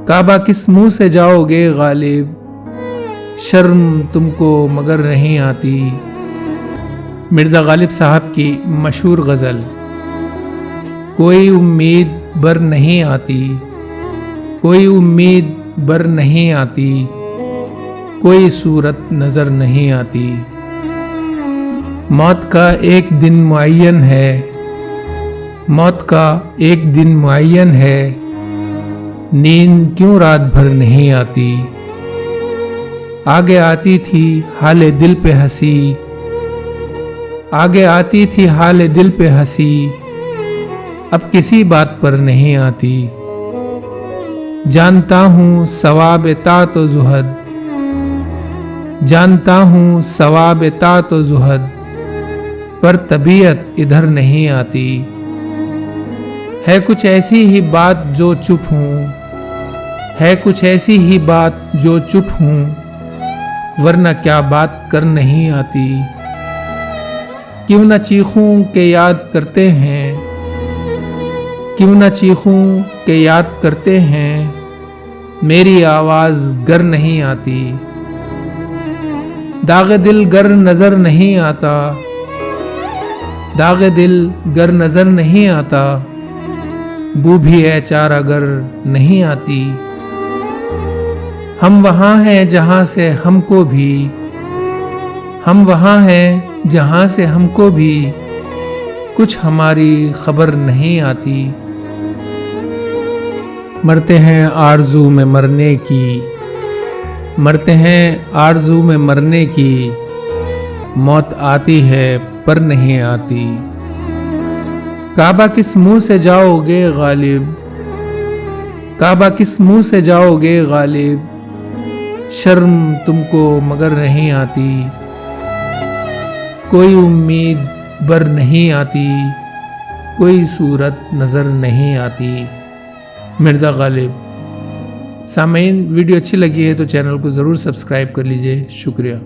काबा किस मुंह से जाओगे गालिब, शर्म तुमको मगर नहीं आती। मिर्ज़ा गालिब साहब की मशहूर गज़ल। कोई उम्मीद बर नहीं आती, कोई उम्मीद बर नहीं आती, कोई सूरत नज़र नहीं आती। मौत का एक दिन मुअय्यन है, मौत का एक दिन मुअय्यन है, नींद क्यों रात भर नहीं आती। आगे आती थी हाले दिल पे हंसी, आगे आती थी हाले दिल पे हंसी, अब किसी बात पर नहीं आती। जानता हूँ सवाब तात व ज़ुहद, जानता हूँ सवाब तात व ज़ुहद, पर तबीयत इधर नहीं आती। है कुछ ऐसी ही बात जो चुप हूँ, है कुछ ऐसी ही बात जो चुप हूँ, वरना क्या बात कर नहीं आती। क्यों न चीखूं के याद करते हैं, क्यों न चीखूं के याद करते हैं, मेरी आवाज़ गर नहीं आती। दाग़ दिल गर नज़र नहीं आता, दाग़ दिल गर नज़र नहीं आता, बू भी है चारा गर नहीं आती। हम वहाँ हैं जहाँ से हमको भी, हम वहाँ हैं जहाँ से हमको भी कुछ हमारी खबर नहीं आती। मरते हैं आरज़ू में मरने की, मरते हैं आरज़ू में मरने की, मौत आती है पर नहीं आती। काबा किस मुंह से जाओगे गालिब, काबा किस मुंह से जाओगे गालिब, शर्म तुमको मगर नहीं आती। कोई उम्मीद बर नहीं आती, कोई सूरत नज़र नहीं आती। मिर्ज़ा गालिब। सामीन, वीडियो अच्छी लगी है तो चैनल को ज़रूर सब्सक्राइब कर लीजिए। शुक्रिया।